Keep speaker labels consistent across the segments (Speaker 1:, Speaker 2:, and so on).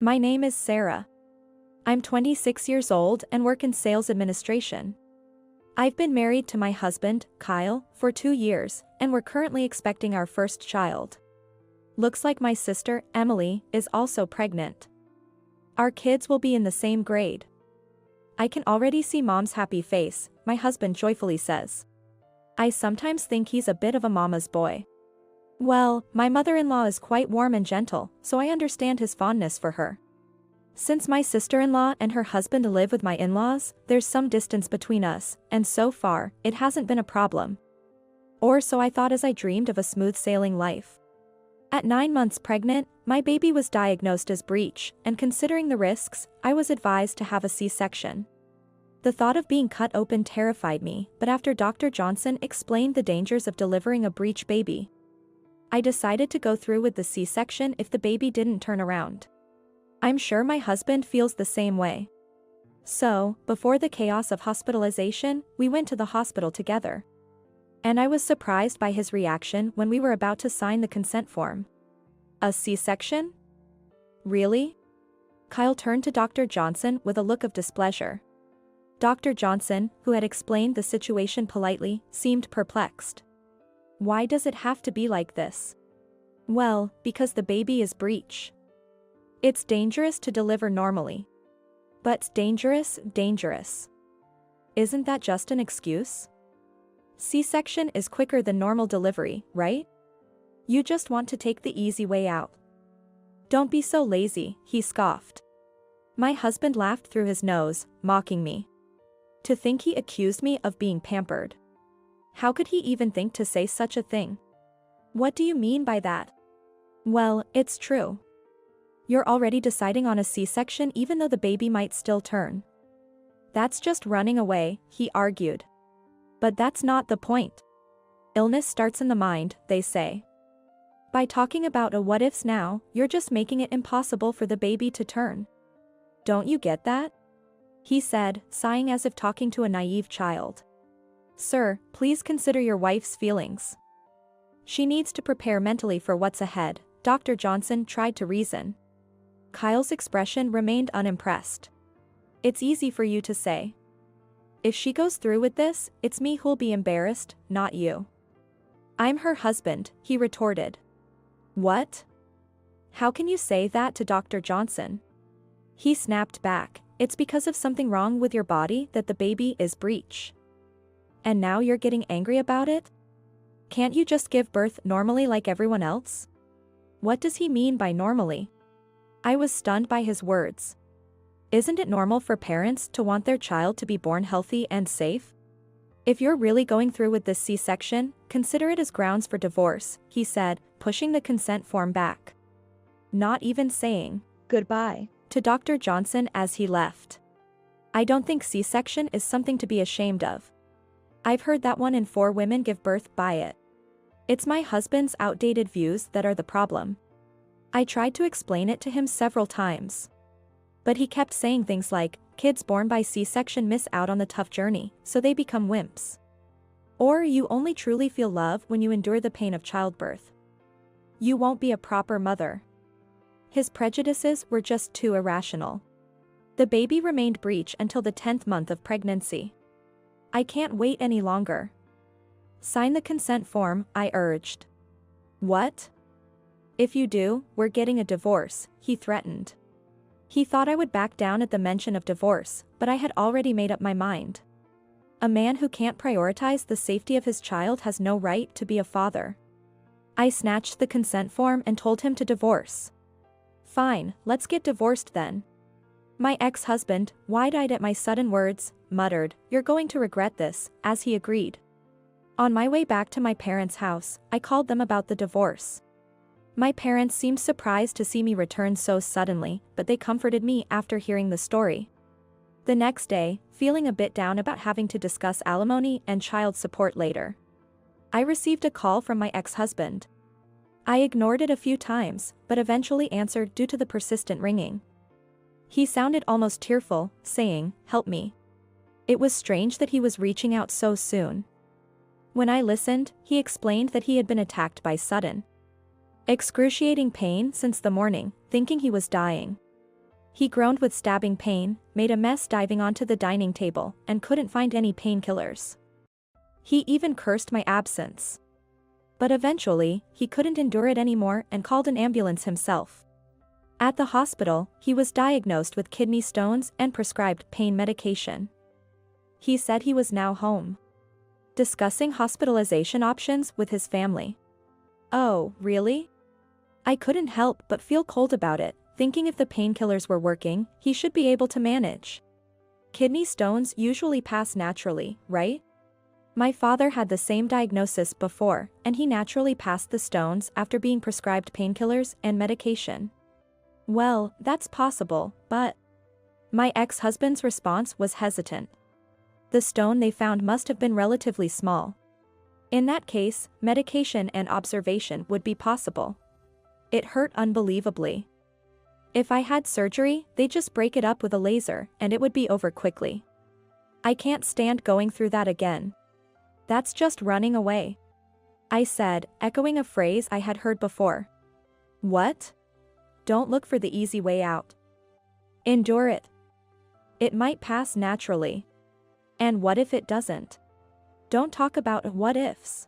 Speaker 1: My name is Sarah. I'm 26 years old and work in sales administration. I've been married to my husband, Kyle, for 2 years, and we're currently expecting our first child. Looks like my sister, Emily, is also pregnant. Our kids will be in the same grade. I can already see Mom's happy face, my husband joyfully says. I sometimes think he's a bit of a mama's boy. Well, my mother-in-law is quite warm and gentle, so I understand his fondness for her. Since my sister-in-law and her husband live with my in-laws, there's some distance between us, and so far, it hasn't been a problem. Or so I thought as I dreamed of a smooth-sailing life. At 9 months pregnant, my baby was diagnosed as breech, and considering the risks, I was advised to have a C-section. The thought of being cut open terrified me, but after Dr. Johnson explained the dangers of delivering a breech baby, I decided to go through with the C-section if the baby didn't turn around. I'm sure my husband feels the same way. So, before the chaos of hospitalization, we went to the hospital together. And I was surprised by his reaction when we were about to sign the consent form. A C-section? Really? Kyle turned to Dr. Johnson with a look of displeasure. Dr. Johnson, who had explained the situation politely, seemed perplexed. Why does it have to be like this? Well, because the baby is breech. It's dangerous to deliver normally. But dangerous. Isn't that just an excuse? C-section is quicker than normal delivery, right? You just want to take the easy way out. Don't be so lazy, he scoffed. My husband laughed through his nose, mocking me. To think he accused me of being pampered. How could he even think to say such a thing? What do you mean by that? Well, it's true. You're already deciding on a C-section even though the baby might still turn. That's just running away, he argued. But that's not the point. Illness starts in the mind, they say. By talking about a what-ifs now, you're just making it impossible for the baby to turn. Don't you get that? He said, sighing as if talking to a naive child. Sir, please consider your wife's feelings. She needs to prepare mentally for what's ahead, Dr. Johnson tried to reason. Kyle's expression remained unimpressed. It's easy for you to say. If she goes through with this, it's me who'll be embarrassed, not you. I'm her husband, he retorted. What? How can you say that to Dr. Johnson? He snapped back, it's because of something wrong with your body that the baby is breech. And now you're getting angry about it? Can't you just give birth normally like everyone else? What does he mean by normally? I was stunned by his words. Isn't it normal for parents to want their child to be born healthy and safe? If you're really going through with this C-section, consider it as grounds for divorce, he said, pushing the consent form back. Not even saying goodbye to Dr. Johnson as he left. I don't think C-section is something to be ashamed of. I've heard that 1 in 4 women give birth by it. It's my husband's outdated views that are the problem. I tried to explain it to him several times. But he kept saying things like, kids born by C-section miss out on the tough journey, so they become wimps. Or you only truly feel love when you endure the pain of childbirth. You won't be a proper mother. His prejudices were just too irrational. The baby remained breech until the 10th month of pregnancy. I can't wait any longer. Sign the consent form, I urged. What? If you do, we're getting a divorce, he threatened. He thought I would back down at the mention of divorce, but I had already made up my mind. A man who can't prioritize the safety of his child has no right to be a father. I snatched the consent form and told him to divorce. Fine, let's get divorced then. My ex-husband, wide-eyed at my sudden words, muttered, "You're going to regret this," as he agreed. On my way back to my parents' house, I called them about the divorce. My parents seemed surprised to see me return so suddenly, but they comforted me after hearing the story. The next day, feeling a bit down about having to discuss alimony and child support later, I received a call from my ex-husband. I ignored it a few times, but eventually answered due to the persistent ringing. He sounded almost tearful, saying, "Help me." It was strange that he was reaching out so soon. When I listened, he explained that he had been attacked by sudden, excruciating pain since the morning, thinking he was dying. He groaned with stabbing pain, made a mess diving onto the dining table, and couldn't find any painkillers. He even cursed my absence. But eventually, he couldn't endure it anymore and called an ambulance himself. At the hospital, he was diagnosed with kidney stones and prescribed pain medication. He said he was now home, discussing hospitalization options with his family. Oh, really? I couldn't help but feel cold about it, thinking if the painkillers were working, he should be able to manage. Kidney stones usually pass naturally, right? My father had the same diagnosis before, and he naturally passed the stones after being prescribed painkillers and medication. Well, that's possible, but... My ex-husband's response was hesitant. The stone they found must have been relatively small. In that case, medication and observation would be possible. It hurt unbelievably. If I had surgery, they'd just break it up with a laser, and it would be over quickly. I can't stand going through that again. That's just running away, I said, echoing a phrase I had heard before. What? Don't look for the easy way out. Endure it. It might pass naturally. And what if it doesn't? Don't talk about what ifs.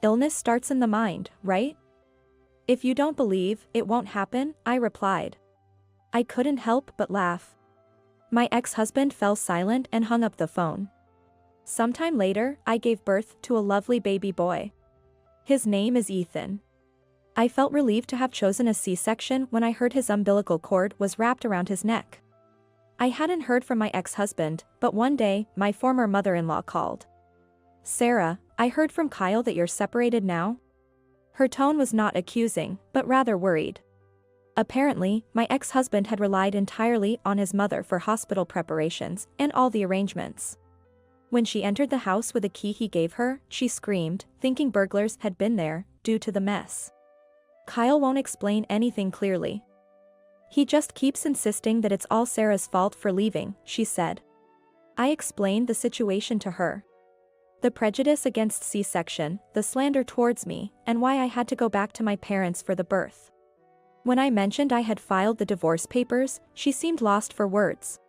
Speaker 1: Illness starts in the mind, right? If you don't believe it won't happen, I replied. I couldn't help but laugh. My ex-husband fell silent and hung up the phone. Sometime later, I gave birth to a lovely baby boy. His name is Ethan. I felt relieved to have chosen a C-section when I heard his umbilical cord was wrapped around his neck. I hadn't heard from my ex-husband, but one day, my former mother-in-law called. Sarah, I heard from Kyle that you're separated now? Her tone was not accusing, but rather worried. Apparently, my ex-husband had relied entirely on his mother for hospital preparations and all the arrangements. When she entered the house with a key he gave her, she screamed, thinking burglars had been there, due to the mess. Kyle won't explain anything clearly. He just keeps insisting that it's all Sarah's fault for leaving, she said. I explained the situation to her. The prejudice against C-section, the slander towards me, and why I had to go back to my parents for the birth. When I mentioned I had filed the divorce papers, she seemed lost for words.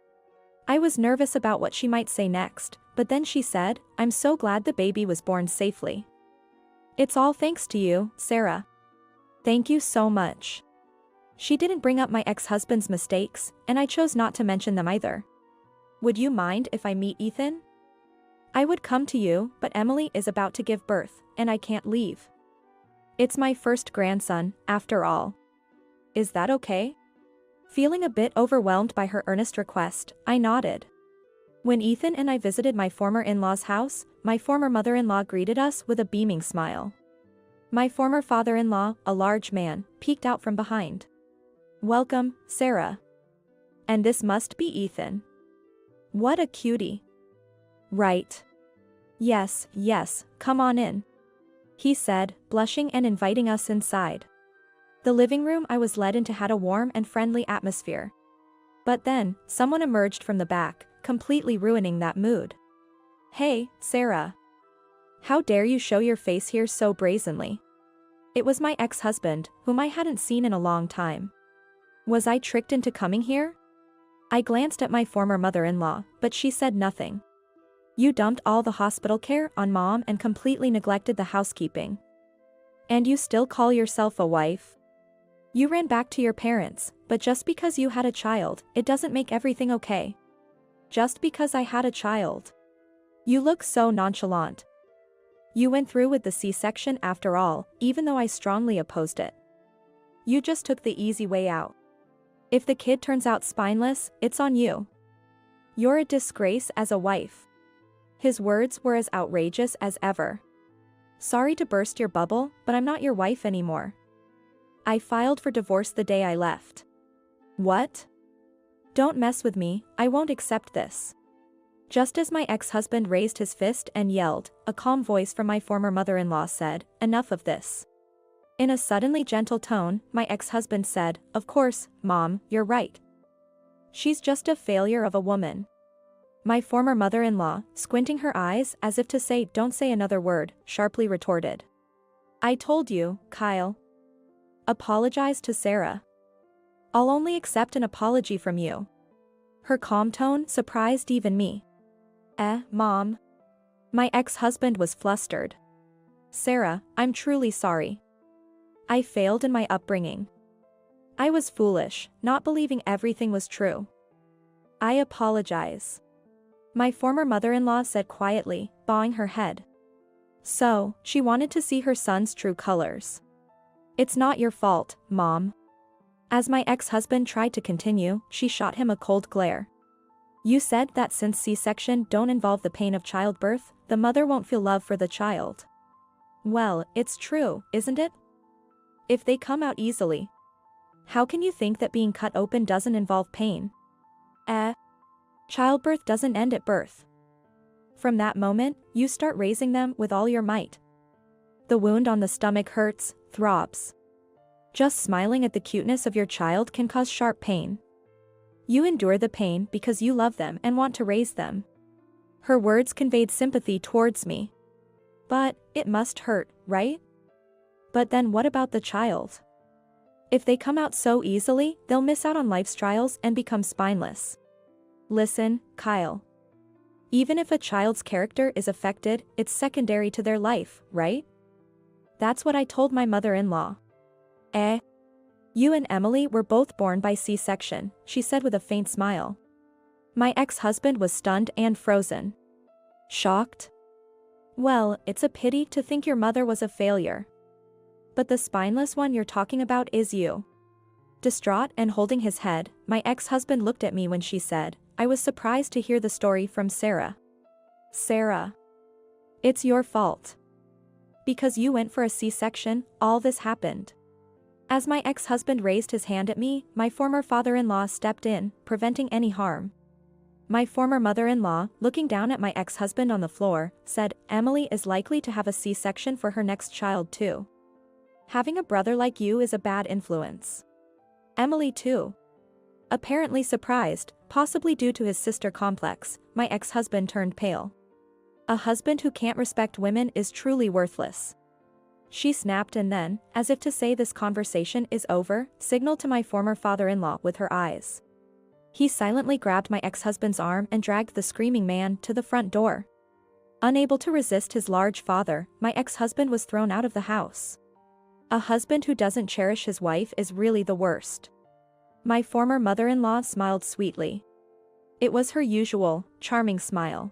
Speaker 1: I was nervous about what she might say next, but then she said, I'm so glad the baby was born safely. It's all thanks to you, Sarah. Thank you so much. She didn't bring up my ex-husband's mistakes, and I chose not to mention them either. Would you mind if I meet Ethan? I would come to you, but Emily is about to give birth, and I can't leave. It's my first grandson, after all. Is that okay? Feeling a bit overwhelmed by her earnest request, I nodded. When Ethan and I visited my former in-law's house, my former mother-in-law greeted us with a beaming smile. My former father-in-law, a large man, peeked out from behind. Welcome, Sarah. And this must be Ethan. What a cutie. Right. Yes, come on in, he said, blushing and inviting us inside. The living room I was led into had a warm and friendly atmosphere. But then, someone emerged from the back, completely ruining that mood. Hey, Sarah. How dare you show your face here so brazenly? It was my ex-husband, whom I hadn't seen in a long time. Was I tricked into coming here? I glanced at my former mother-in-law, but she said nothing. You dumped all the hospital care on Mom and completely neglected the housekeeping. And you still call yourself a wife? You ran back to your parents, but just because you had a child, it doesn't make everything okay. Just because I had a child. You look so nonchalant. You went through with the C-section after all, even though I strongly opposed it. You just took the easy way out. If the kid turns out spineless, it's on you. You're a disgrace as a wife. His words were as outrageous as ever. Sorry to burst your bubble, but I'm not your wife anymore. I filed for divorce the day I left. What? Don't mess with me, I won't accept this. Just as my ex-husband raised his fist and yelled, a calm voice from my former mother-in-law said, enough of this. In a suddenly gentle tone, my ex-husband said, of course, Mom, you're right. She's just a failure of a woman. My former mother-in-law, squinting her eyes as if to say don't say another word, sharply retorted. I told you, Kyle. Apologize to Sarah. I'll only accept an apology from you. Her calm tone surprised even me. Mom. My ex-husband was flustered. Sarah, I'm truly sorry. I failed in my upbringing. I was foolish, not believing everything was true. I apologize. My former mother-in-law said quietly, bowing her head. So, she wanted to see her son's true colors. It's not your fault, Mom. As my ex-husband tried to continue, she shot him a cold glare. You said that since C-section don't involve the pain of childbirth, the mother won't feel love for the child. Well, it's true, isn't it? If they come out easily. How can you think that being cut open doesn't involve pain? Childbirth doesn't end at birth. From that moment, you start raising them with all your might. The wound on the stomach hurts, throbs. Just smiling at the cuteness of your child can cause sharp pain. You endure the pain because you love them and want to raise them. Her words conveyed sympathy towards me. But, it must hurt, right? But then what about the child? If they come out so easily, they'll miss out on life's trials and become spineless. Listen, Kyle. Even if a child's character is affected, it's secondary to their life, right? That's what I told my mother-in-law. You and Emily were both born by C-section, she said with a faint smile. My ex-husband was stunned and frozen. Shocked? Well, it's a pity to think your mother was a failure. But the spineless one you're talking about is you. Distraught and holding his head, my ex-husband looked at me when she said, I was surprised to hear the story from Sarah. Sarah. It's your fault. Because you went for a C-section, all this happened. As my ex-husband raised his hand at me, my former father-in-law stepped in, preventing any harm. My former mother-in-law, looking down at my ex-husband on the floor, said, Emily is likely to have a C-section for her next child too. Having a brother like you is a bad influence. Emily too. Apparently surprised, possibly due to his sister complex, my ex-husband turned pale. A husband who can't respect women is truly worthless. She snapped and then, as if to say this conversation is over, signaled to my former father-in-law with her eyes. He silently grabbed my ex-husband's arm and dragged the screaming man to the front door. Unable to resist his large father, my ex-husband was thrown out of the house. A husband who doesn't cherish his wife is really the worst. My former mother-in-law smiled sweetly. It was her usual, charming smile.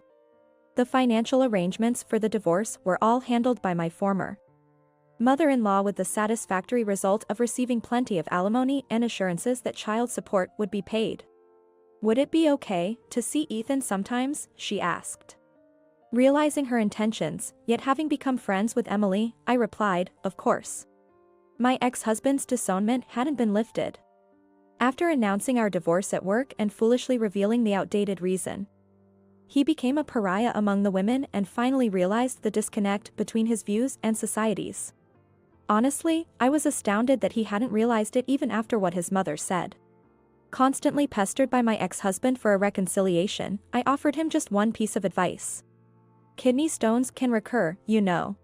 Speaker 1: The financial arrangements for the divorce were all handled by my former mother-in-law with the satisfactory result of receiving plenty of alimony and assurances that child support would be paid. Would it be okay to see Ethan sometimes? She asked. Realizing her intentions, yet having become friends with Emily, I replied, of course. My ex-husband's disownment hadn't been lifted. After announcing our divorce at work and foolishly revealing the outdated reason, he became a pariah among the women and finally realized the disconnect between his views and society's. Honestly, I was astounded that he hadn't realized it even after what his mother said. Constantly pestered by my ex-husband for a reconciliation, I offered him just one piece of advice. Kidney stones can recur, you know.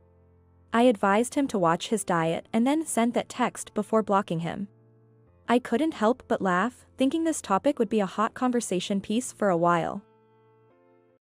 Speaker 1: I advised him to watch his diet and then sent that text before blocking him. I couldn't help but laugh, thinking this topic would be a hot conversation piece for a while.